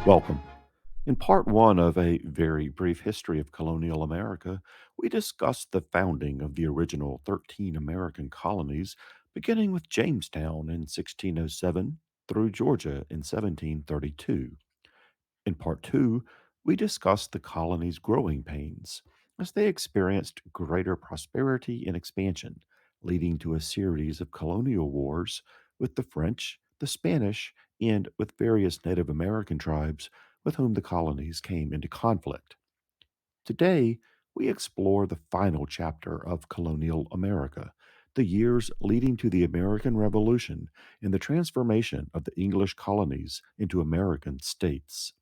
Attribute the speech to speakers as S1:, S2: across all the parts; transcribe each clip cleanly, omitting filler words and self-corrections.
S1: Welcome. In part one of a very brief history of colonial America, we discussed the founding of the original 13 American colonies, beginning with Jamestown in 1607 through Georgia in 1732. In part two, we discussed the colonies' growing pains as they experienced greater prosperity and expansion, leading to a series of colonial wars with the French, the Spanish, and with various Native American tribes with whom the colonies came into conflict. Today, we explore the final chapter of colonial America, the years leading to the American Revolution and the transformation of the English colonies into American states.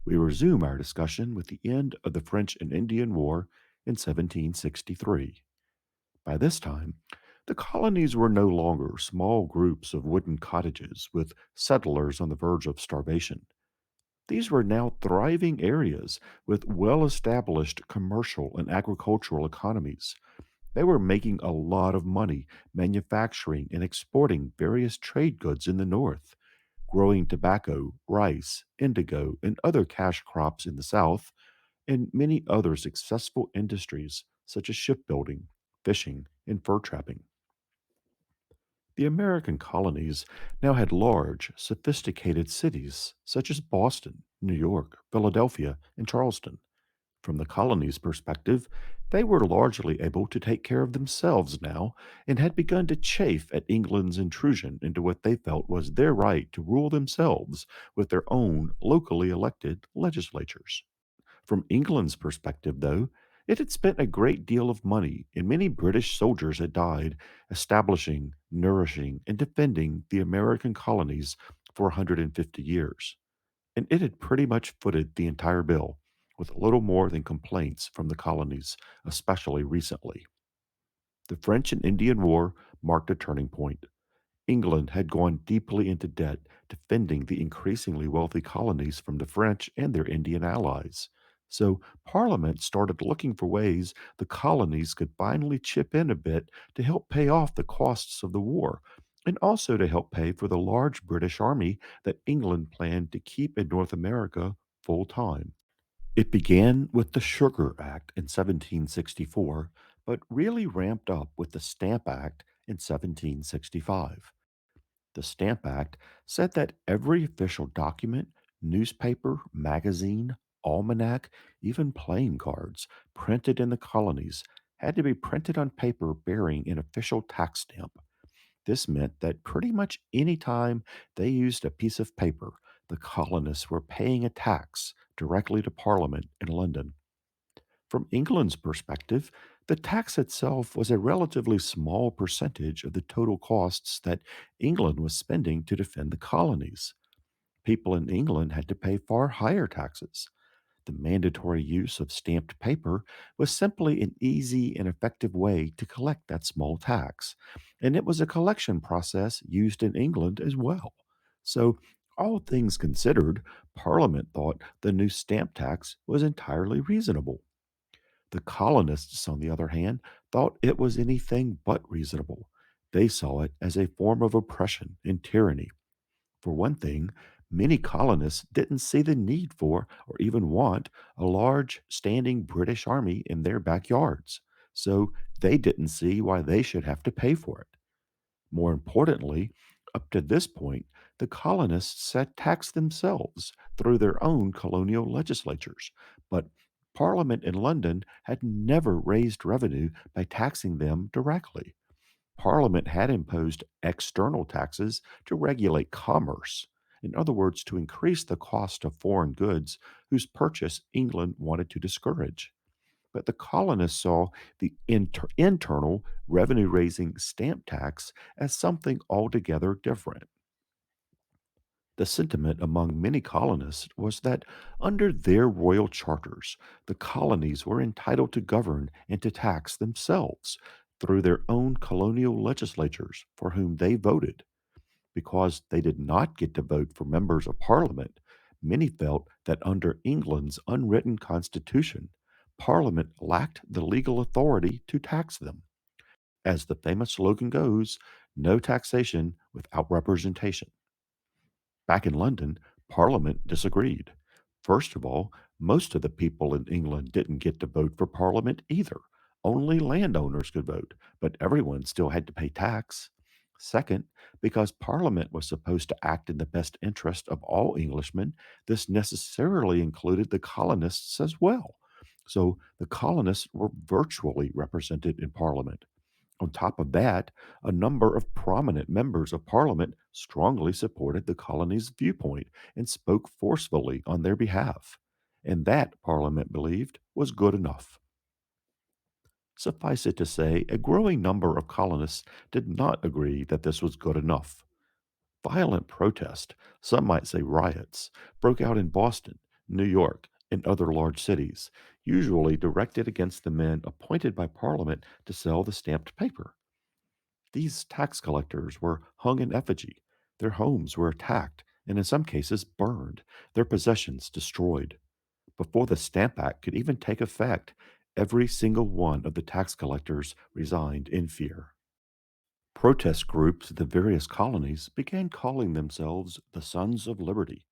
S1: We resume our discussion with the end of the French and Indian War in 1763. By this time, the colonies were no longer small groups of wooden cottages with settlers on the verge of starvation. These were now thriving areas with well established commercial and agricultural economies. They were making a lot of money manufacturing and exporting various trade goods in the North, growing tobacco, rice, indigo, and other cash crops in the South, and many other successful industries such as shipbuilding, fishing, and fur trapping. The American colonies now had large, sophisticated cities such as Boston, New York, Philadelphia, and Charleston. From the colonies' perspective, they were largely able to take care of themselves now and had begun to chafe at England's intrusion into what they felt was their right to rule themselves with their own locally elected legislatures. From England's perspective, though, it had spent a great deal of money, and many British soldiers had died establishing, nourishing, and defending the American colonies for 150 years. And it had pretty much footed the entire bill, with little more than complaints from the colonies, especially recently. The French and Indian War marked a turning point. England had gone deeply into debt, defending the increasingly wealthy colonies from the French and their Indian allies. So, Parliament started looking for ways the colonies could finally chip in a bit to help pay off the costs of the war, and also to help pay for the large British army that England planned to keep in North America full time. It began with the Sugar Act in 1764, but really ramped up with the Stamp Act in 1765. The Stamp Act said that every official document, newspaper, magazine, almanac, even playing cards printed in the colonies had to be printed on paper bearing an official tax stamp. This meant that pretty much any time they used a piece of paper, the colonists were paying a tax directly to Parliament in London. From England's perspective, the tax itself was a relatively small percentage of the total costs that England was spending to defend the colonies. People in England had to pay far higher taxes. The mandatory use of stamped paper was simply an easy and effective way to collect that small tax, and it was a collection process used in England as well. So, all things considered, Parliament thought the new stamp tax was entirely reasonable. The colonists, on the other hand, thought it was anything but reasonable. They saw it as a form of oppression and tyranny. For one thing, many colonists didn't see the need for or even want a large standing British army in their backyards, so they didn't see why they should have to pay for it. More importantly, up to this point, the colonists had taxed themselves through their own colonial legislatures, but Parliament in London had never raised revenue by taxing them directly. Parliament had imposed external taxes to regulate commerce. In other words, to increase the cost of foreign goods whose purchase England wanted to discourage. But the colonists saw the internal revenue raising stamp tax as something altogether different. The sentiment among many colonists was that under their royal charters, the colonies were entitled to govern and to tax themselves through their own colonial legislatures for whom they voted. Because they did not get to vote for members of parliament, many felt that under England's unwritten constitution, parliament lacked the legal authority to tax them. As the famous slogan goes, no taxation without representation. Back in London, Parliament disagreed. First of all, most of the people in England didn't get to vote for Parliament either. Only landowners could vote, but everyone still had to pay tax. Second, because Parliament was supposed to act in the best interest of all Englishmen, this necessarily included the colonists as well. So the colonists were virtually represented in Parliament. On top of that, a number of prominent members of Parliament strongly supported the colony's viewpoint and spoke forcefully on their behalf. And that, Parliament believed, was good enough. Suffice it to say, a growing number of colonists did not agree that this was good enough. Violent protest, some might say riots, broke out in Boston, New York, and other large cities, usually directed against the men appointed by Parliament to sell the stamped paper. These tax collectors were hung in effigy, their homes were attacked, and in some cases burned, their possessions destroyed. Before the Stamp Act could even take effect, every single one of the tax collectors resigned in fear. Protest groups in the various colonies began calling themselves the Sons of Liberty.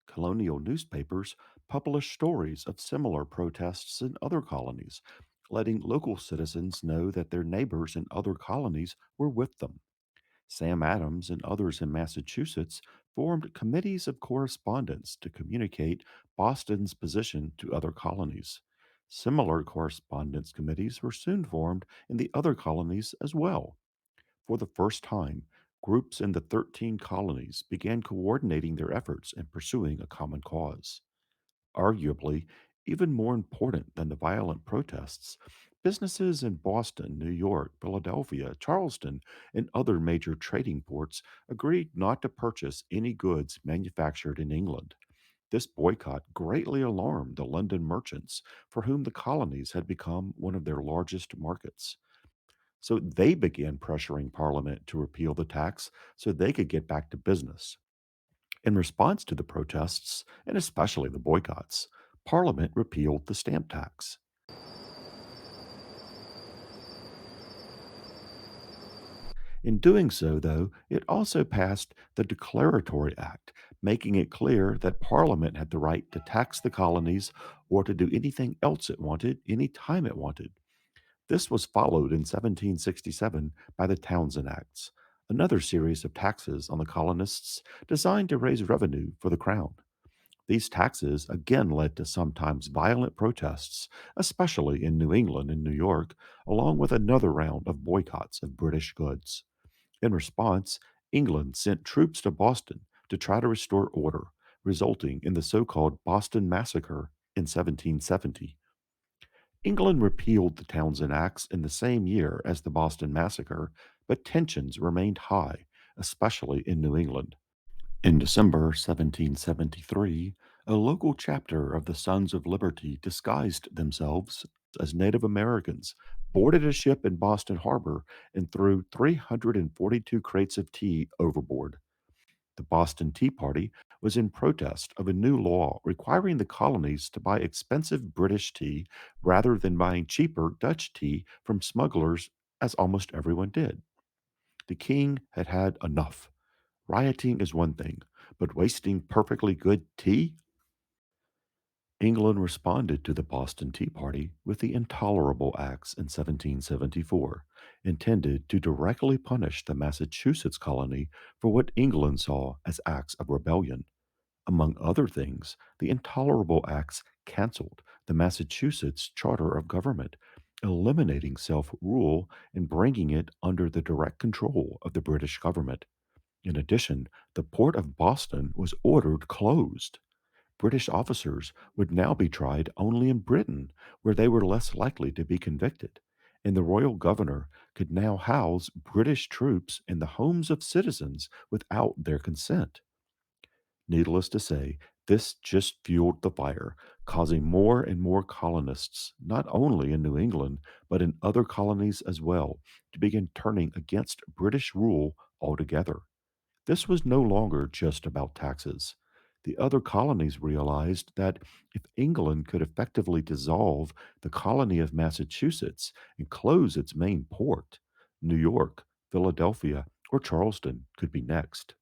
S1: Colonial newspapers published stories of similar protests in other colonies, letting local citizens know that their neighbors in other colonies were with them. Sam Adams and others in Massachusetts formed committees of correspondence to communicate Boston's position to other colonies. Similar correspondence committees were soon formed in the other colonies as well. For the first time, groups in the 13 colonies began coordinating their efforts and pursuing a common cause. Arguably, even more important than the violent protests, businesses in Boston, New York, Philadelphia, Charleston, and other major trading ports agreed not to purchase any goods manufactured in England. This boycott greatly alarmed the London merchants, for whom the colonies had become one of their largest markets. So they began pressuring Parliament to repeal the tax so they could get back to business. In response to the protests, and especially the boycotts, Parliament repealed the stamp tax. In doing so, though, it also passed the Declaratory Act, making it clear that Parliament had the right to tax the colonies or to do anything else it wanted any time it wanted. This was followed in 1767 by the Townshend Acts, another series of taxes on the colonists designed to raise revenue for the crown. These taxes again led to sometimes violent protests, especially in New England and New York, along with another round of boycotts of British goods. In response, England sent troops to Boston to try to restore order, resulting in the so called Boston Massacre in 1770. England repealed the Townshend Acts in the same year as the Boston Massacre, but tensions remained high, especially in New England. In December 1773, a local chapter of the Sons of Liberty disguised themselves as Native Americans, boarded a ship in Boston Harbor, and threw 342 crates of tea overboard. The Boston Tea Party was in protest of a new law requiring the colonies to buy expensive British tea rather than buying cheaper Dutch tea from smugglers, as almost everyone did. The king had had enough. Rioting is one thing, but wasting perfectly good tea? England responded to the Boston Tea Party with the Intolerable Acts in 1774, intended to directly punish the Massachusetts colony for what England saw as acts of rebellion. Among other things, the Intolerable Acts canceled the Massachusetts Charter of Government, eliminating self rule and bringing it under the direct control of the British government. In addition, the port of Boston was ordered closed. British officers would now be tried only in Britain, where they were less likely to be convicted, and the royal governor could now house British troops in the homes of citizens without their consent. Needless to say, this just fueled the fire, causing more and more colonists, not only in New England, but in other colonies as well, to begin turning against British rule altogether. This was no longer just about taxes. The other colonies realized that if England could effectively dissolve the colony of Massachusetts and close its main port, New York, Philadelphia, or Charleston could be next.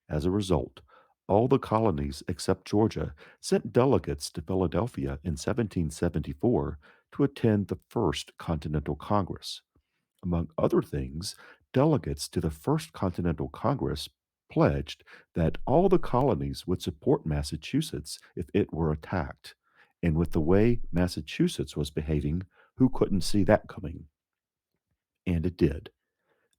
S1: As a result, All the colonies except Georgia sent delegates to Philadelphia in 1774 to attend the First Continental Congress. Among other things, delegates to the First Continental Congress pledged that all the colonies would support Massachusetts if it were attacked. And with the way Massachusetts was behaving, who couldn't see that coming? And it did.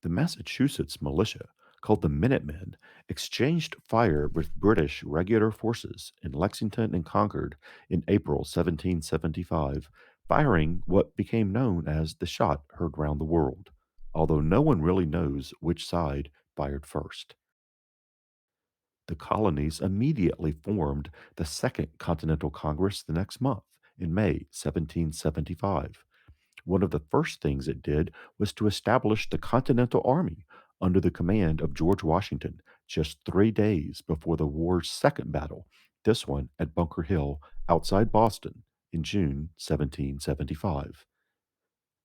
S1: The Massachusetts militia, called the Minutemen, exchanged fire with British regular forces in Lexington and Concord in April 1775, firing what became known as the shot heard round the world, although no one really knows which side fired first. The colonies immediately formed the Second Continental Congress the next month, in May 1775. One of the first things it did was to establish the Continental Army under the command of George Washington just 3 days before the war's second battle, this one at Bunker Hill outside Boston in June 1775.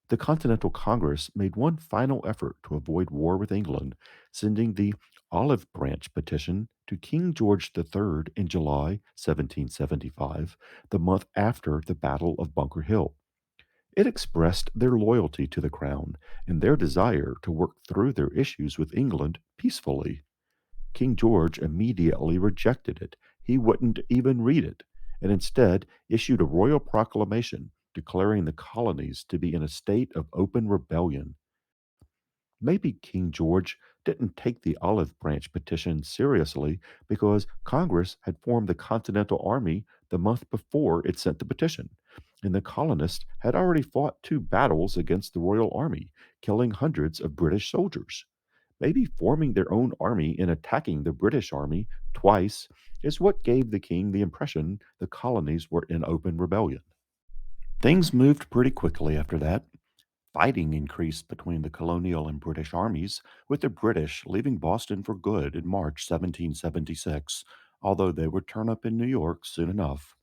S1: The Continental Congress made one final effort to avoid war with England, sending the Olive Branch Petition to King George III in July 1775, the month after the Battle of Bunker Hill. It expressed their loyalty to the crown and their desire to work through their issues with England peacefully. King George immediately rejected it. He wouldn't even read it, and instead issued a royal proclamation declaring the colonies to be in a state of open rebellion. Maybe King George didn't take the Olive Branch petition seriously because Congress had formed the Continental Army the month before it sent the petition, and the colonists had already fought two battles against the Royal Army, killing hundreds of British soldiers. Maybe forming their own army and attacking the British Army twice is what gave the king the impression the colonies were in open rebellion. Things moved pretty quickly after that. Fighting increased between the colonial and British armies, with the British leaving Boston for good in March 1776, although they would turn up in New York soon enough.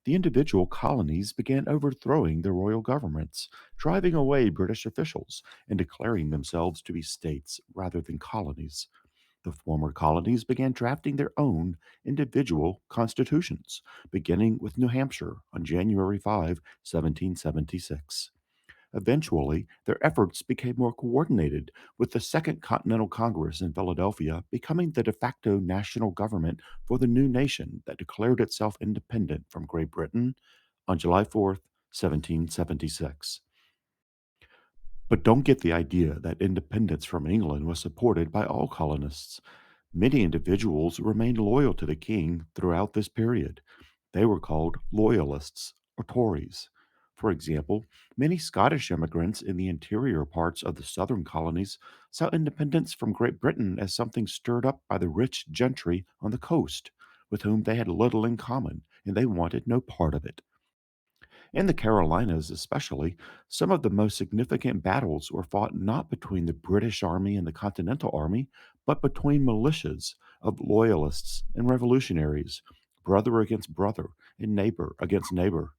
S1: The individual colonies began overthrowing the royal governments, driving away British officials, and declaring themselves to be states rather than colonies. The former colonies began drafting their own individual constitutions, beginning with New Hampshire on January 5, 1776. Eventually, their efforts became more coordinated, with the Second Continental Congress in Philadelphia becoming the de facto national government for the new nation that declared itself independent from Great Britain on July 4th, 1776. But don't get the idea that independence from England was supported by all colonists. Many individuals remained loyal to the king throughout this period. They were called Loyalists or Tories. For example, many Scottish immigrants in the interior parts of the southern colonies saw independence from Great Britain as something stirred up by the rich gentry on the coast, with whom they had little in common, and they wanted no part of it. In the Carolinas, especially, some of the most significant battles were fought not between the British Army and the Continental Army, but between militias of loyalists and revolutionaries, brother against brother, and neighbor against neighbor.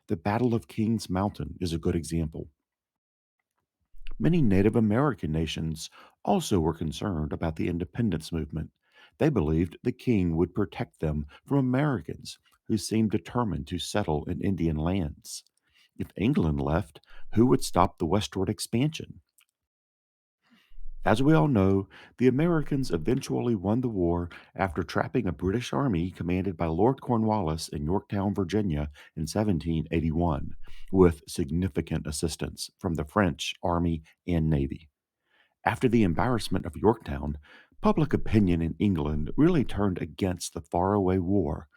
S1: The Battle of Kings Mountain is a good example. Many Native American nations also were concerned about the independence movement. They believed the king would protect them from Americans who seemed determined to settle in Indian lands. If England left, who would stop the westward expansion? As we all know, the Americans eventually won the war after trapping a British army commanded by Lord Cornwallis in Yorktown, Virginia in 1781, with significant assistance from the French army and navy. After the embarrassment of Yorktown, public opinion in England really turned against the faraway war.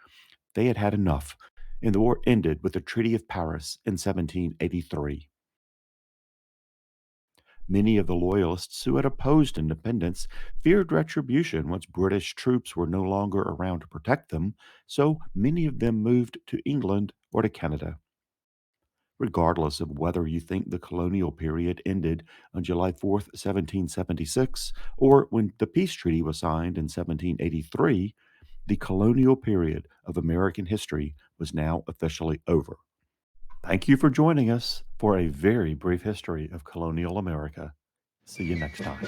S1: They had had enough, and the war ended with the Treaty of Paris in 1783. Many of the Loyalists who had opposed independence feared retribution once British troops were no longer around to protect them, so many of them moved to England or to Canada. Regardless of whether you think the colonial period ended on July 4th, 1776, or when the peace treaty was signed in 1783, the colonial period of American history was now officially over. Thank you for joining us for a very brief history of colonial America. See you next time.